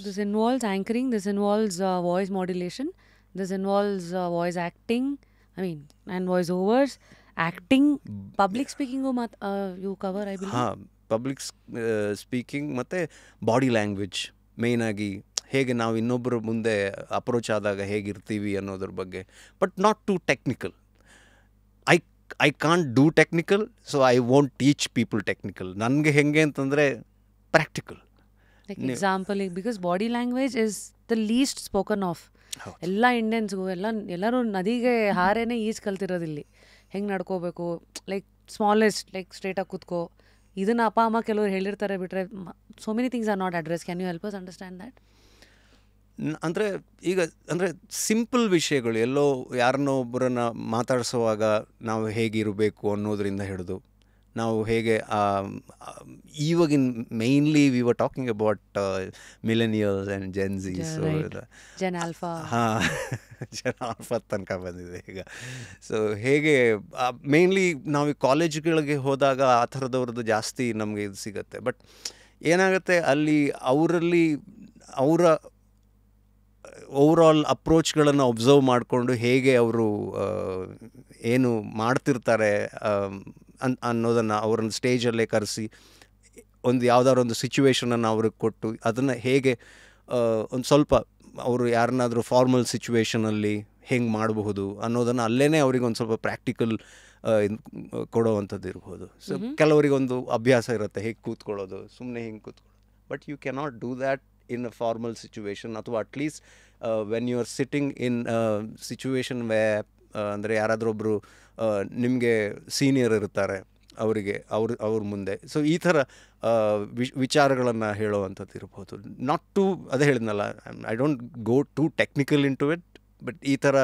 course. this involves anchoring, this involves voice modulation, this involves voice acting, and voice overs, acting, public speaking you cover, I believe. ಹಾಂ, public speaking ಮತ್ತು body language ಮೇಯ್ನಾಗಿ ಹೇಗೆ ನಾವು ಇನ್ನೊಬ್ಬರ ಮುಂದೆ approach ಆದಾಗ ಹೇಗಿರ್ತೀವಿ ಅನ್ನೋದ್ರ ಬಗ್ಗೆ, but not to technical. I can't do technical, so I won't teach people technical. ನನಗೆ ಹೆಂಗೆ ಅಂತಂದರೆ practical. Like example, because body language is the least spoken of ಎಲ್ಲ ಇಂಡಿಯನ್ಸ್ಗೂ. ಎಲ್ಲರೂ ನದಿಗೆ ಹಾರೇನೆ ಈಜ್ ಕಲ್ತಿರೋದಿಲ್ಲಿ, ಹೆಂಗೆ ನಡ್ಕೋಬೇಕು, ಲೈಕ್ ಸ್ಮಾಲೆಸ್ಟ್, ಲೈಕ್ ಸ್ಟ್ರೇಟಾಗಿ ಕೂತ್ಕೋ, ಇದನ್ನು ಅಪ್ಪ ಅಮ್ಮ ಕೆಲವರು ಹೇಳಿರ್ತಾರೆ ಬಿಟ್ಟರೆ so many things are not address. Can you help us understand that? ಅಂದರೆ ಸಿಂಪಲ್ ವಿಷಯಗಳು, ಎಲ್ಲೋ ಯಾರನ್ನೋ ಒಬ್ಬರನ್ನು ಮಾತಾಡಿಸುವಾಗ ನಾವು ಹೇಗಿರಬೇಕು ಅನ್ನೋದರಿಂದ ಹಿಡಿದು ನಾವು ಹೇಗೆ ಇವಾಗಿನ mainly we were talking about millennials and Gen Zs, Gen Alpha. ಹಾಂ, ಜನ ಆಲ್ಫಾ ತನಕ ಬಂದಿದೆ ಈಗ. ಸೊ ಹೇಗೆ ಮೇಯ್ನ್ಲಿ ನಾವು ಕಾಲೇಜ್ಗಳಿಗೆ ಹೋದಾಗ ಆ ಥರದವ್ರದ್ದು ಜಾಸ್ತಿ ನಮಗೆ ಇದು ಸಿಗುತ್ತೆ. ಬಟ್ ಏನಾಗುತ್ತೆ ಅಲ್ಲಿ ಅವರಲ್ಲಿ ಅವರ ಓವರಾಲ್ ಅಪ್ರೋಚ್ಗಳನ್ನು ಒಬ್ಸರ್ವ್ ಮಾಡಿಕೊಂಡು ಹೇಗೆ ಅವರು ಏನು ಮಾಡ್ತಿರ್ತಾರೆ ಅನ್ನೋದನ್ನು ಅವ್ರನ್ನ ಸ್ಟೇಜಲ್ಲೇ ಕರೆಸಿ ಒಂದು ಯಾವುದಾದ್ರು ಒಂದು ಸಿಚುವೇಶನನ್ನು ಅವ್ರಿಗೆ ಕೊಟ್ಟು ಅದನ್ನು ಹೇಗೆ ಒಂದು ಸ್ವಲ್ಪ ಅವರು ಯಾರನ್ನಾದರೂ ಫಾರ್ಮಲ್ ಸಿಚುವೇಷನಲ್ಲಿ ಹೆಂಗೆ ಮಾಡಬಹುದು ಅನ್ನೋದನ್ನು ಅಲ್ಲೇ ಅವ್ರಿಗೆ ಒಂದು ಸ್ವಲ್ಪ ಪ್ರಾಕ್ಟಿಕಲ್ ಕೊಡೋವಂಥದ್ದು ಇರ್ಬೋದು. ಸೊ ಕೆಲವರಿಗೊಂದು ಅಭ್ಯಾಸ ಇರುತ್ತೆ ಹೇಗೆ ಕೂತ್ಕೊಳ್ಳೋದು, ಸುಮ್ಮನೆ ಹಿಂಗೆ ಕೂತ್ಕೊಳ್ಳೋದು. But you cannot do that in a formal situation, ಅಥವಾ at least when you are sitting in situation ಅಂದರೆ ಯಾರಾದರೂ ಒಬ್ಬರು ನಿಮಗೆ ಸೀನಿಯರ್ ಇರ್ತಾರೆ ಅವರಿಗೆ ಅವ್ರ ಮುಂದೆ. ಸೊ ಈ ಥರ ವಿಚಾರಗಳನ್ನು ಹೇಳೋವಂಥದ್ದು ಇರ್ಬೋದು. ನಾಟ್ ಟು, ಅದೇ ಹೇಳಿದ್ನಲ್ಲ, I don't go to technical into it, but ಈ ಥರ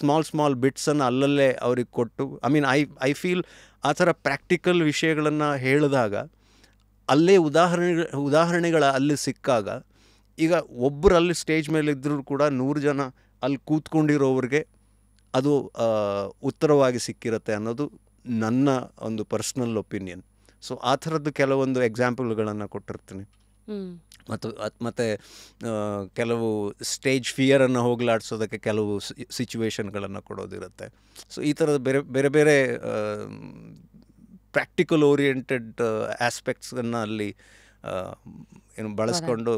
ಸ್ಮಾಲ್ ಬಿಟ್ಸನ್ನು ಅಲ್ಲಲ್ಲೇ ಅವ್ರಿಗೆ ಕೊಟ್ಟು, ಐ ಫೀಲ್ ಆ ಥರ ಪ್ರಾಕ್ಟಿಕಲ್ ವಿಷಯಗಳನ್ನು ಹೇಳಿದಾಗ ಅಲ್ಲೇ ಉದಾಹರಣೆಗಳ ಅಲ್ಲಿ ಸಿಕ್ಕಾಗ, ಈಗ ಒಬ್ಬರು ಅಲ್ಲಿ ಸ್ಟೇಜ್ ಮೇಲೆ ಇದ್ದರೂ ಕೂಡ 100 ಜನ ಅಲ್ಲಿ ಕೂತ್ಕೊಂಡಿರೋವ್ರಿಗೆ ಅದು ಉತ್ತರವಾಗಿ ಸಿಕ್ಕಿರುತ್ತೆ ಅನ್ನೋದು ನನ್ನ ಒಂದು ಪರ್ಸ್ನಲ್ ಒಪಿನಿಯನ್. ಸೊ ಆ ಥರದ್ದು ಕೆಲವೊಂದು ಎಕ್ಸಾಂಪಲ್ಗಳನ್ನು ಕೊಟ್ಟಿರ್ತೀನಿ. ಮತ್ತು ಕೆಲವು ಸ್ಟೇಜ್ ಫಿಯರನ್ನು ಹೋಗಲಾಡಿಸೋದಕ್ಕೆ ಕೆಲವು ಸಿಚುವೇಶನ್ಗಳನ್ನು ಕೊಡೋದಿರುತ್ತೆ. ಸೊ ಈ ಥರದ ಬೇರೆ ಬೇರೆ ಪ್ರಾಕ್ಟಿಕಲ್ ಓರಿಯೆಂಟೆಡ್ ಆಸ್ಪೆಕ್ಟ್ಸನ್ನು ಅಲ್ಲಿ ಏನು ಬಳಸ್ಕೊಂಡು.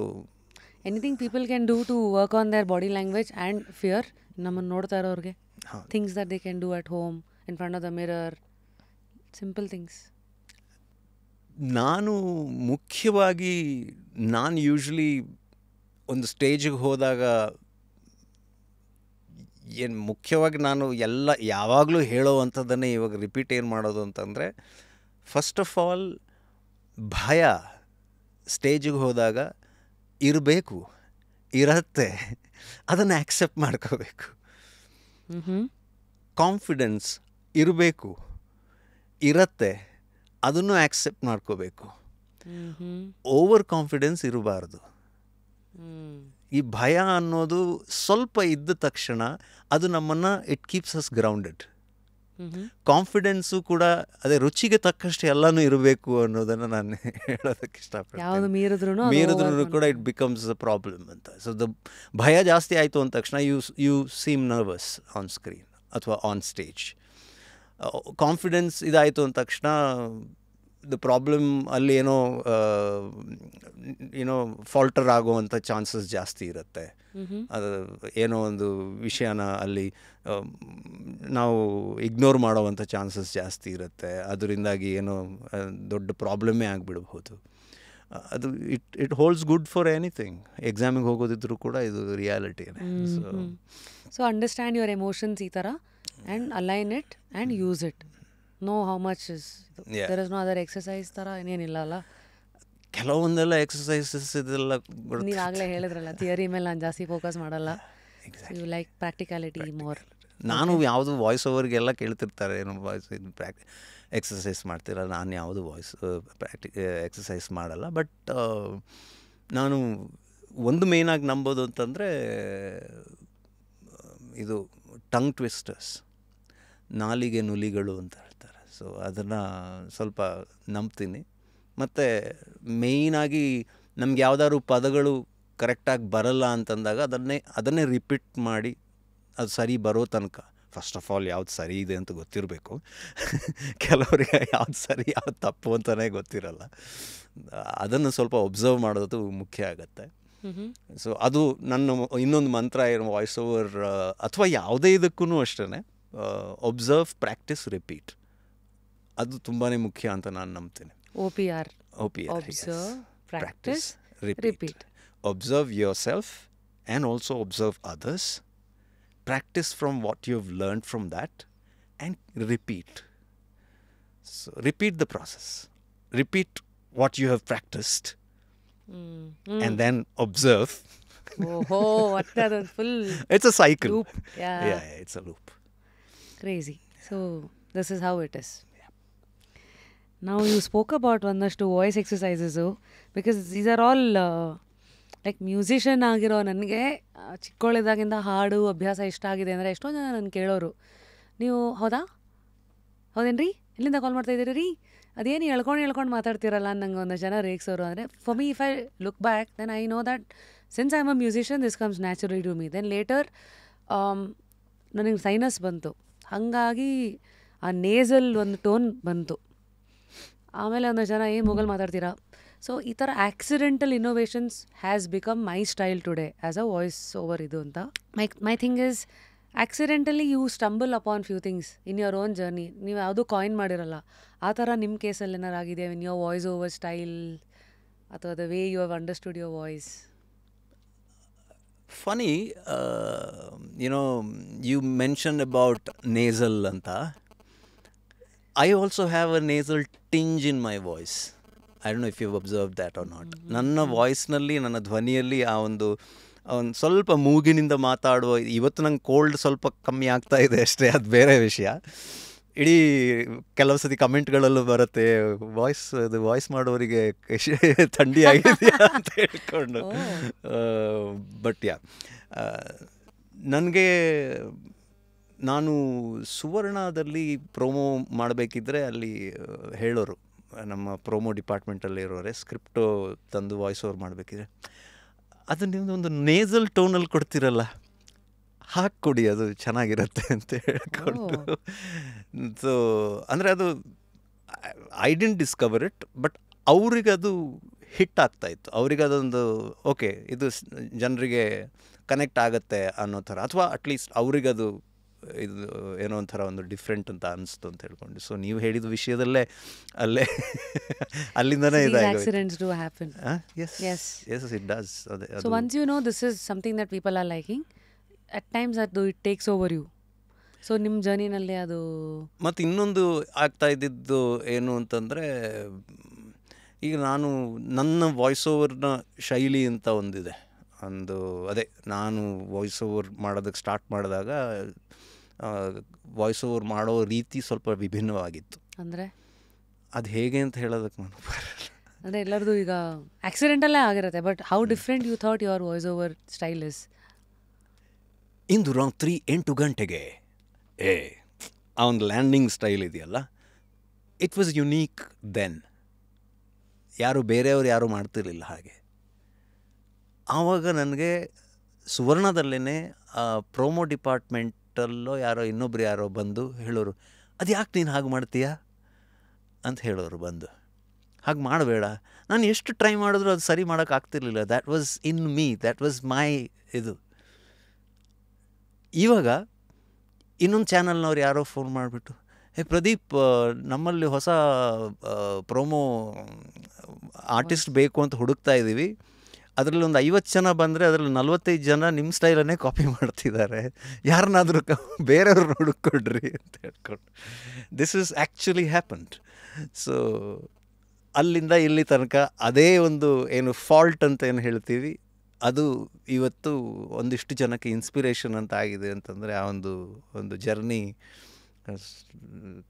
Anything people can do to work on their body language and fear, ನಮ್ಮನ್ನು ನೋಡ್ತಾ ಇರೋರಿಗೆ, things that they can do at home in front of the mirror, simple things. ಮುಖ್ಯವಾಗಿ ನಾನು ಯೂಶ್ವಲಿ ಒಂದು ಸ್ಟೇಜಿಗೆ ಹೋದಾಗ ಮುಖ್ಯವಾಗಿ ನಾನು ಯಾವಾಗಲೂ ಹೇಳೋವಂಥದ್ದನ್ನೇ ಇವಾಗ ರಿಪೀಟ್ ಏನು ಮಾಡೋದು ಅಂತಂದರೆ, ಫಸ್ಟ್ ಆಫ್ ಆಲ್ ಭಯ ಸ್ಟೇಜಿಗೆ ಹೋದಾಗ ಇರುತ್ತೆ, ಅದನ್ನು ಆಕ್ಸೆಪ್ಟ್ ಮಾಡ್ಕೋಬೇಕು. ಕಾನ್ಫಿಡೆನ್ಸ್ ಇರುತ್ತೆ, ಅದನ್ನು ಆಕ್ಸೆಪ್ಟ್ ಮಾಡ್ಕೋಬೇಕು. ಓವರ್ ಕಾನ್ಫಿಡೆನ್ಸ್ ಇರಬಾರ್ದು. ಈ ಭಯ ಅನ್ನೋದು ಸ್ವಲ್ಪ ಇದ್ದ ತಕ್ಷಣ ಅದು ನಮ್ಮನ್ನು it keeps us grounded. Confidence ಕೂಡ ಅದೇ ರುಚಿಗೆ ತಕ್ಕಷ್ಟು ಎಲ್ಲನೂ ಇರಬೇಕು ಅನ್ನೋದನ್ನು ನಾನು ಹೇಳೋದಕ್ಕೆ ಇಷ್ಟಪಡ್ತೀನಿ. ಮೀರಿದ್ರೂ ಕೂಡ ಇಟ್ ಬಿಕಮ್ಸ್ ಅ ಪ್ರಾಬ್ಲಮ್ ಅಂತ. ಸೊ ಭಯ ಜಾಸ್ತಿ ಆಯಿತು ಅಂದ ತಕ್ಷಣ you seem nervous on screen ಅಥವಾ ಆನ್ ಸ್ಟೇಜ್. ಕಾನ್ಫಿಡೆನ್ಸ್ ಇದಾಯಿತು ಅಂದ ತಕ್ಷಣ ದ ಪ್ರಾಬ್ಲಮ್ ಅಲ್ಲಿ ಏನೋ ಫಾಲ್ಟರ್ ಆಗುವಂಥ ಚಾನ್ಸಸ್ ಜಾಸ್ತಿ ಇರುತ್ತೆ. ಅದು ಏನೋ ಒಂದು ವಿಷಯನ ಅಲ್ಲಿ ನಾವು ಇಗ್ನೋರ್ ಮಾಡೋವಂಥ ಚಾನ್ಸಸ್ ಜಾಸ್ತಿ ಇರುತ್ತೆ. ಅದರಿಂದಾಗಿ ಏನೋ ದೊಡ್ಡ ಪ್ರಾಬ್ಲಮ್ಮೇ ಆಗಿಬಿಡ್ಬೋದು. ಅದು it holds good for anything. ಎಕ್ಸಾಮಿಗೆ ಹೋಗೋದಿದ್ರು ಕೂಡ ಇದು ರಿಯಾಲಿಟಿನೇ. ಸೊ ಅಂಡರ್ಸ್ಟ್ಯಾಂಡ್ ಯುವರ್ ಎಮೋಷನ್ಸ್ ಈ ಥರ and align it and use it. No how much is there is no other exercise ಥರ ಏನೇನಿಲ್ಲ ಅಲ್ಲ. ಕೆಲವೊಂದೆಲ್ಲ ಎಕ್ಸಸೈಸಸ್ ಇದೆಲ್ಲ ನೀವು ಆಗಲೇ ಹೇಳಿದ್ರಲ್ಲ, ಥಿಯರಿ ಮೇಲೆ ನಾನು ಜಾಸ್ತಿ ಫೋಕಸ್ ಮಾಡಲ್ಲ, ಯು ಲೈಕ್ ಪ್ರಾಕ್ಟಿಕಾಲಿಟಿ ಮೋರ್. ನಾನು ಯಾವುದು ವಾಯ್ಸ್ ಓವರ್ಗೆಲ್ಲ ಕೇಳ್ತಿರ್ತಾರೆ, ಏನು ವಾಯ್ಸ್ ಎಕ್ಸಸೈಸ್ ಮಾಡ್ತೀರ, ನಾನು ಯಾವುದು ವಾಯ್ಸ್ ಎಕ್ಸಸೈಸ್ ಮಾಡಲ್ಲ. ಬಟ್ ನಾನು ಒಂದು ಮೇಯ್ನಾಗಿ ನಂಬೋದು ಅಂತಂದರೆ ಇದು ಟಂಗ್ ಟ್ವಿಸ್ಟರ್ಸ್, ನಾಲಿಗೆ ನುಲಿಗಳು ಅಂತ ಹೇಳ್ತಾರೆ. ಸೊ ಅದನ್ನು ಸ್ವಲ್ಪ ನಂಬ್ತೀನಿ. ಮತ್ತು ಮೇಯ್ನಾಗಿ ನಮ್ಗೆ ಯಾವುದಾದ್ರು ಪದಗಳು ಕರೆಕ್ಟಾಗಿ ಬರಲ್ಲ ಅಂತಂದಾಗ ಅದನ್ನೇ ರಿಪೀಟ್ ಮಾಡಿ ಅದು ಸರಿ ಬರೋ ತನಕ ಫಸ್ಟ್ ಆಫ್ ಆಲ್ ಯಾವ್ದು ಸರಿ ಇದೆ ಅಂತ ಗೊತ್ತಿರಬೇಕು. ಕೆಲವರಿಗೆ ಯಾವ್ದು ಸರಿ ಯಾವ್ದು ತಪ್ಪು ಅಂತಲೇ ಗೊತ್ತಿರಲ್ಲ. ಅದನ್ನು ಸ್ವಲ್ಪ ಒಬ್ಸರ್ವ್ ಮಾಡೋದು ಮುಖ್ಯ ಆಗುತ್ತೆ. ಸೊ ಅದು ನನ್ನ ಇನ್ನೊಂದು ಮಂತ್ರ ಏನು ವಾಯ್ಸ್ ಓವರ್ ಅಥವಾ ಯಾವುದೇ ಇದಕ್ಕೂ ಅಷ್ಟೇ, ಒಬ್ಸರ್ವ್, ಪ್ರಾಕ್ಟೀಸ್, ರಿಪೀಟ್. ಅದು ತುಂಬಾ ಮುಖ್ಯ ಅಂತ ನಾನು ನಂಬ್ತೀನಿ. OPR. Observe, practice, repeat. Observe yourself and also observe others. Practice from what you've learned from that and repeat. So repeat the process. Repeat what you have practiced and then observe. What a full It's a cycle. loop. Yeah, it's a loop. Crazy. So this is how it is. Now you spoke about ಒಂದಷ್ಟು voice exercises, because these are all like musician ಆಗಿರೋ ನನಗೆ ಚಿಕ್ಕವಳಿದಾಗಿಂದ ಹಾಡು ಅಭ್ಯಾಸ ಇಷ್ಟ ಆಗಿದೆ ಅಂದರೆ ಎಷ್ಟೊಂದು ಜನ ನನ್ನ ಕೇಳೋರು, ನೀವು ಹೌದೇನ್ರಿ ಎಲ್ಲಿಂದ ಕಾಲ್ ಮಾಡ್ತಾಯಿದ್ದೀರಿ ರೀ, ಅದೇನು ಹೇಳ್ಕೊಂಡು ಮಾತಾಡ್ತಿರಲ್ಲ ನಂಗೆ ಒಂದಷ್ಟು ಜನ ರೇಗ್ಸೋರು. ಅಂದರೆ for me if I look back then I know that since I am a musician this comes naturally to me. Then later ನನಗೆ ಸೈನಸ್ ಬಂತು, ಹಾಗಾಗಿ ಆ ನೇಸಲ್ ಒಂದು ಟೋನ್ ಬಂತು. ಆಮೇಲೆ ಒಂದಷ್ಟು ಜನ ಏನು ಮೊಗಲ್ ಮಾತಾಡ್ತೀರಾ. ಸೊ ಈ ಥರ accidental innovations has become my style today as a voice over ಇದು ಅಂತ. My thing is accidentally you stumble upon few things in your own journey. ನೀವು ಯಾವುದೂ ಕಾಯಿನ್ ಮಾಡಿರಲ್ಲ. ಆ ಥರ ನಿಮ್ಮ ಕೇಸಲ್ಲಿ ಏನಾರು ಆಗಿದೆ in your voice over style ಅಥವಾ the way you have understood your voice? Funny, you mentioned about nasal anta. I also have a nasal tinge in my voice. I don't know if you've observed that or not. ನನ್ನ ವಾಯ್ಸ್ನಲ್ಲಿ, ನನ್ನ ಧ್ವನಿಯಲ್ಲಿ ಆ ಒಂದು ಸ್ವಲ್ಪ ಮೂಗಿನಿಂದ ಮಾತಾಡುವ, ಇವತ್ತು ನಂಗೆ ಕೋಲ್ಡ್ ಸ್ವಲ್ಪ ಕಮ್ಮಿ ಆಗ್ತಾ ಇದೆ ಅಷ್ಟೇ, ಅದು ಬೇರೆ ವಿಷಯ. ಇಡೀ ಕೆಲವು ಸತಿ ಕಮೆಂಟ್ಗಳಲ್ಲೂ ಬರುತ್ತೆ, ವಾಯ್ಸ್ ಮಾಡೋರಿಗೆ ಥಂಡಿ ಆಗಿದೆಯಾ ಅಂತ ಹೇಳ್ಕೊಂಡು. ಬಟ್ ನನಗೆ ನಾನು ಸುವರ್ಣದಲ್ಲಿ ಪ್ರೋಮೋ ಮಾಡಬೇಕಿದ್ರೆ ಅಲ್ಲಿ ಹೇಳೋರು, ನಮ್ಮ ಪ್ರೋಮೋ ಡಿಪಾರ್ಟ್ಮೆಂಟಲ್ಲಿ ಇರೋರೆ, ಸ್ಕ್ರಿಪ್ಟು ತಂದು ವಾಯ್ಸ್ ಓವರ್ ಮಾಡಬೇಕಿದ್ರೆ ಅದು ನಿಮ್ಮದೊಂದು ನೇಸಲ್ ಟೋನಲ್ಲಿ ಕೊಡ್ತಿರಲ್ಲ, ಹಾಕ್ಕೊಡಿ ಅದು ಚೆನ್ನಾಗಿರುತ್ತೆ ಅಂತ ಹೇಳ್ಕೊಂಡು. ಸೊ ಅಂದರೆ ಅದು I didn't discover it, but ಅವ್ರಿಗದು ಹಿಟ್ ಆಗ್ತಾಯಿತ್ತು. ಅವ್ರಿಗೆ ಅದೊಂದು ಓಕೆ, ಇದು ಜನರಿಗೆ ಕನೆಕ್ಟ್ ಆಗುತ್ತೆ ಅನ್ನೋ ಥರ, ಅಥವಾ ಅಟ್ಲೀಸ್ಟ್ ಅವ್ರಿಗದು ಇದು ಏನೋ ಒಂಥರ ಒಂದು ಡಿಫ್ರೆಂಟ್ ಅಂತ ಅನಿಸ್ತು ಅಂತ ಹೇಳ್ಕೊಂಡು. ಸೊ ನೀವು ಹೇಳಿದ ವಿಷಯದಲ್ಲೇ ಅಲ್ಲಿಂದನೇ accidents do happen. Yes, it does. So once you know this is something that people are liking, at times it takes over you. So ನಿಮ್ಮ ಜರ್ನಿನಲ್ಲಿ ಅದು. ಮತ್ತು ಇನ್ನೊಂದು ಆಗ್ತಾ ಇದ್ದಿದ್ದು ಏನು ಅಂತಂದರೆ, ಈಗ ನನ್ನ ವಾಯ್ಸ್ ಓವರ್ನ ಶೈಲಿ ಅಂತ ಒಂದಿದೆ. ಅದೇ ನಾನು ವಾಯ್ಸ್ ಓವರ್ ಮಾಡೋದಕ್ಕೆ ಸ್ಟಾರ್ಟ್ ಮಾಡಿದಾಗ ವಾಯ್ಸ್ ಓವರ್ ಮಾಡೋ ರೀತಿ ಸ್ವಲ್ಪ ವಿಭಿನ್ನವಾಗಿತ್ತು. ಅಂದರೆ ಅದು ಹೇಗೆ ಅಂತ ಹೇಳೋದಕ್ಕೆ ನಾನು ಅಂದರೆ ಎಲ್ಲರದು ಈಗ ಆಕ್ಸಿಡೆಂಟಲ್ಲೇ ಆಗಿರುತ್ತೆ, but how different you thought your voice over style is? ಇಂದು ರಾತ್ರಿ 8 ಗಂಟೆಗೆ ಆ ಒಂದು ಲ್ಯಾಂಡಿಂಗ್ ಸ್ಟೈಲ್ ಇದೆಯಲ್ಲ, ಇಟ್ ವಾಸ್ ಯುನೀಕ್ ದೆನ್. ಬೇರೆಯವ್ರು ಯಾರೂ ಮಾಡ್ತಿರ್ಲಿಲ್ಲ ಹಾಗೆ. ಆವಾಗ ನನಗೆ ಸುವರ್ಣದಲ್ಲೇ ಪ್ರೋಮೋ ಡಿಪಾರ್ಟ್ಮೆಂಟಲ್ಲೋ ಇನ್ನೊಬ್ರು ಯಾರೋ ಬಂದು ಹೇಳೋರು, ಅದು ಯಾಕೆ ನೀನು ಹಾಗೆ ಮಾಡ್ತೀಯಾ ಅಂತ ಹೇಳೋರು ಬಂದು. ಹಾಗೆ ಮಾಡಬೇಡ. ನಾನು ಎಷ್ಟು ಟ್ರೈ ಮಾಡಿದ್ರು ಅದು ಸರಿ ಮಾಡೋಕ್ಕಾಗ್ತಿರ್ಲಿಲ್ಲ. That was in me, that was my ಇದು. ಇವಾಗ ಇನ್ನೊಂದು ಚಾನಲ್ನವ್ರು ಯಾರೋ ಫೋನ್ ಮಾಡಿಬಿಟ್ಟು, ಪ್ರದೀಪ್, ನಮ್ಮಲ್ಲಿ ಹೊಸ ಪ್ರೋಮೋ ಆರ್ಟಿಸ್ಟ್ ಬೇಕು ಅಂತ ಹುಡುಕ್ತಾ ಇದ್ದೀವಿ, ಅದರಲ್ಲಿ ಒಂದು 50 ಜನ ಬಂದರೆ ಅದರಲ್ಲಿ 45 ಜನ ನಿಮ್ಮ ಸ್ಟೈಲನ್ನೇ ಕಾಪಿ ಮಾಡ್ತಿದ್ದಾರೆ, ಯಾರನ್ನಾದರೂ ಬೇರೆಯವ್ರನ್ನ ಹುಡುಕೊಡ್ರಿ ಅಂತ ಹೇಳ್ಕೊಂಡು. This is actually happened. So ಅಲ್ಲಿಂದ ಇಲ್ಲಿ ತನಕ ಅದೇ ಒಂದು ಏನು ಫಾಲ್ಟ್ ಅಂತ ಏನು ಹೇಳ್ತೀವಿ, ಅದು ಇವತ್ತು ಒಂದಿಷ್ಟು ಜನಕ್ಕೆ ಇನ್ಸ್ಪಿರೇಷನ್ ಅಂತ ಆಗಿದೆ ಅಂತಂದರೆ, ಆ ಒಂದು ಜರ್ನಿ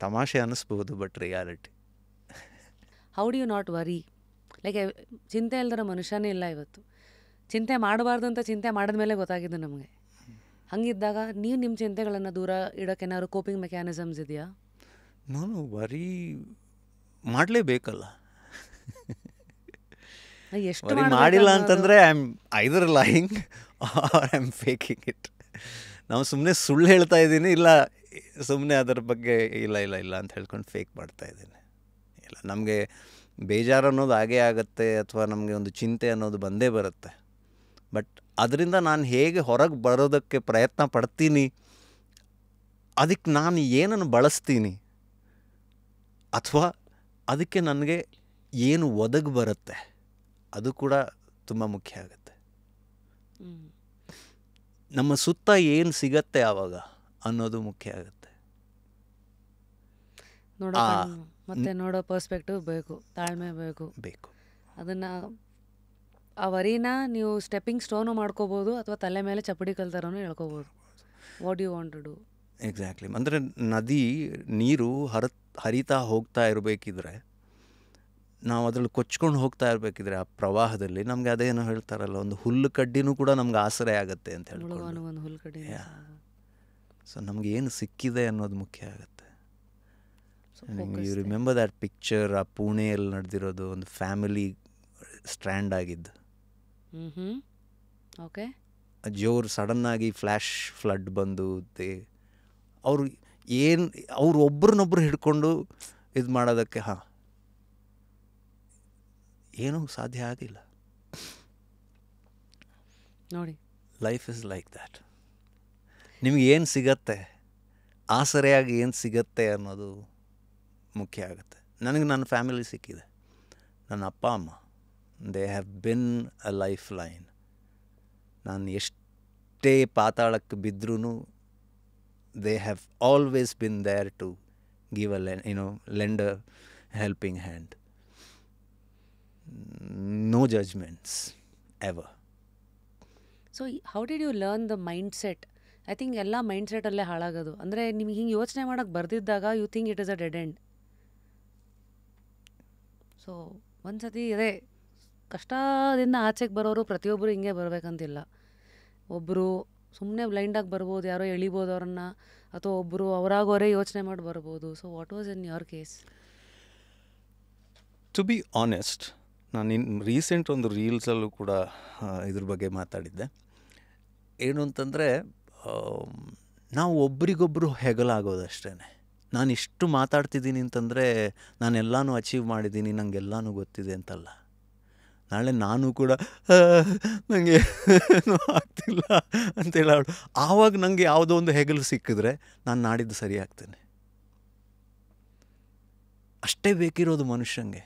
ತಮಾಷೆ ಅನ್ನಿಸ್ಬೋದು, but reality. How do you not worry? Like ಚಿಂತೆ ಇಲ್ದಿರೋ ಮನುಷ್ಯನೇ ಇಲ್ಲ ಇವತ್ತು. ಚಿಂತೆ ಮಾಡಬಾರ್ದು ಅಂತ ಚಿಂತೆ ಮಾಡಿದ್ಮೇಲೆ ಗೊತ್ತಾಗಿದ್ದು ನಮಗೆ. ಹಂಗಿದ್ದಾಗ ನೀವು ನಿಮ್ಮ ಚಿಂತೆಗಳನ್ನು ದೂರ ಇಡೋಕ್ಕೆ ಏನಾದ್ರು ಕೋಪಿಂಗ್ ಮೆಕ್ಯಾನಿಸಮ್ಸ್ ಇದೆಯಾ? ನಾನು ವರಿ ಮಾಡಲೇಬೇಕಲ್ಲ. ಎಷ್ಟು ವರಿ ಮಾಡ್ಬೇಕು ಮಾಡಿಲ್ಲ ಅನ್ನೋದು. ಅಂತಂದರೆ I am either lying or I am faking it. ನಾವು ಸುಮ್ಮನೆ ಸುಳ್ಳು ಹೇಳ್ತಾ ಇದ್ದೀನಿ, ಇಲ್ಲ ಸುಮ್ಮನೆ ಅದರ ಬಗ್ಗೆ ಇಲ್ಲ ಇಲ್ಲ ಇಲ್ಲ ಅಂತ ಹೇಳ್ಕೊಂಡು ಫೇಕ್ ಮಾಡ್ತಾ ಇದ್ದೀನಿ. ಇಲ್ಲ, ನಮಗೆ ಬೇಜಾರು ಅನ್ನೋದು ಆಗೇ ಆಗುತ್ತೆ, ಅಥವಾ ನಮಗೆ ಒಂದು ಚಿಂತೆ ಅನ್ನೋದು ಬಂದೇ ಬರುತ್ತೆ. ಬಟ್ ಅದರಿಂದ ನಾನು ಹೇಗೆ ಹೊರಗೆ ಬರೋದಕ್ಕೆ ಪ್ರಯತ್ನ ಪಡ್ತೀನಿ, ಅದಕ್ಕೆ ನಾನು ಏನನ್ನು ಬಳಸ್ತೀನಿ, ಅಥವಾ ಅದಕ್ಕೆ ನನಗೆ ಏನು ಒದಗಿ ಬರುತ್ತೆ, ಅದು ಕೂಡ ತುಂಬ ಮುಖ್ಯ ಆಗುತ್ತೆ. ನಮ್ಮ ಸುತ್ತ ಏನು ಸಿಗತ್ತೆ ಆವಾಗ ಅನ್ನೋದು ಮುಖ್ಯ ಆಗುತ್ತೆ. ನೋಡೋ ಮತ್ತೆ ನೋಡೋ ಪರ್ಸ್ಪೆಕ್ಟಿವ್ ಬೇಕು, ತಾಳ್ಮೆ ಬೇಕು. ಅದನ್ನು ಆ ವರಿನ ನೀವು ಸ್ಟೆಪ್ಪಿಂಗ್ ಸ್ಟೋನು ಮಾಡ್ಕೋಬೋದು, ಅಥವಾ ತಲೆ ಮೇಲೆ ಚಪ್ಪಡಿ ಕಲ್ತಾರನೂ ಹೇಳ್ಕೋಬೋದು. What you want to do. Exactly. ಅಂದರೆ ನದಿ ನೀರು ಹರಿತಾ ಹೋಗ್ತಾ ಇರಬೇಕಿದ್ರೆ, ನಾವು ಅದ್ರಲ್ಲಿ ಕೊಚ್ಕೊಂಡು ಹೋಗ್ತಾ ಇರಬೇಕಿದ್ರೆ ಆ ಪ್ರವಾಹದಲ್ಲಿ, ನಮಗೆ ಅದೇನೋ ಹೇಳ್ತಾರಲ್ಲ, ಒಂದು ಹುಲ್ಲು ಕಡ್ಡಿನೂ ಕೂಡ ನಮ್ಗೆ ಆಸರೆ ಆಗುತ್ತೆ ಅಂತ ಹೇಳ್ಕೊಂಡು. ಒಂದು ಹುಲ್ಲು ಕಡ್ಡಿ. ಸೊ ನಮ್ಗೆ ಏನು ಸಿಕ್ಕಿದೆ ಅನ್ನೋದು ಮುಖ್ಯ ಆಗುತ್ತೆ. ಯು ರಿಮೆಂಬರ್ ದ್ಯಾಟ್ ಪಿಕ್ಚರ್, ಆ ಪುಣೆಯಲ್ಲಿ ನಡೆದಿರೋದು, ಒಂದು ಫ್ಯಾಮಿಲಿ ಸ್ಟ್ರ್ಯಾಂಡ್ ಆಗಿದ್ದು. ಓಕೆ. ಜೋರು ಸಡನ್ನಾಗಿ ಫ್ಲ್ಯಾಶ್ ಫ್ಲಡ್ ಬಂದು ಅವ್ರು ಒಬ್ರನ್ನೊಬ್ರು ಹಿಡ್ಕೊಂಡು ಇದು ಮಾಡೋದಕ್ಕೆ ಏನೂ ಸಾಧ್ಯ ಆಗಿಲ್ಲ. ನೋಡಿ, ಲೈಫ್ ಇಸ್ ಲೈಕ್ ದ್ಯಾಟ್. ನಿಮ್ಗೆ ಏನು ಸಿಗತ್ತೆ, ಆಸರೆಯಾಗಿ ಏನು ಸಿಗತ್ತೆ ಅನ್ನೋದು ಮುಖ್ಯ ಆಗುತ್ತೆ. ನನಗೆ ನನ್ನ ಫ್ಯಾಮಿಲಿ ಸಿಕ್ಕಿದೆ, ನನ್ನ ಅಪ್ಪ ಅಮ್ಮ, they have been a life line. ನಾನು ಎಷ್ಟೇ ಪಾತಾಳಕ್ಕೆ ಬಿದ್ದರೂ they have always been there to give lend a helping hand. No judgments ever. So how did you learn the mindset? I think ಎಲ್ಲ mind ಸೆಟಲ್ಲೇ ಹಾಳಾಗೋದು. ಅಂದರೆ ನಿಮ್ಗೆ ಹಿಂಗೆ ಯೋಚನೆ ಮಾಡೋಕ್ಕೆ ಬರ್ದಿದ್ದಾಗ you think it is a dead end. So ಒಂದು ಸತಿ ಅದೇ ಕಷ್ಟದಿಂದ ಆಚೆಗೆ ಬರೋರು ಪ್ರತಿಯೊಬ್ಬರು ಹಿಂಗೆ ಬರಬೇಕಂತಿಲ್ಲ. ಒಬ್ಬರು ಸುಮ್ಮನೆ ಬ್ಲೈಂಡಾಗಿ ಬರ್ಬೋದು, ಯಾರೋ ಎಳಿಬೋದು ಅವ್ರನ್ನ, ಅಥವಾ ಒಬ್ಬರು ಅವರಾಗೋರೇ ಯೋಚನೆ ಮಾಡಿ ಬರ್ಬೋದು. So what was in your case? To be honest, ನಾನು ರೀಸೆಂಟ್ ಒಂದು ರೀಲ್ಸಲ್ಲೂ ಕೂಡ ಇದ್ರ ಬಗ್ಗೆ ಮಾತಾಡಿದ್ದೆ. ಏನು ಅಂತಂದರೆ, ನಾವು ಒಬ್ರಿಗೊಬ್ಬರು ಹೆಗಲಾಗೋದಷ್ಟೇ. ನಾನು ಇಷ್ಟು ಮಾತಾಡ್ತಿದ್ದೀನಿ ಅಂತಂದರೆ ನಾನೆಲ್ಲನೂ ಅಚೀವ್ ಮಾಡಿದ್ದೀನಿ, ನನಗೆಲ್ಲನೂ ಗೊತ್ತಿದೆ ಅಂತಲ್ಲ. ನಾಳೆ ನಾನು ಕೂಡ ನನಗೆ ಏನೂ ಆಗ್ತಿಲ್ಲ ಅಂತೇಳಿ ಆವಾಗ ನನಗೆ ಯಾವುದೋ ಒಂದು ಹೆಗಲು ಸಿಕ್ಕಿದ್ರೆ ನಾನು ನಾಡಿದ್ದು ಸರಿ ಆಗ್ತೇನೆ. ಅಷ್ಟೇ ಬೇಕಿರೋದು ಮನುಷ್ಯಂಗೆ.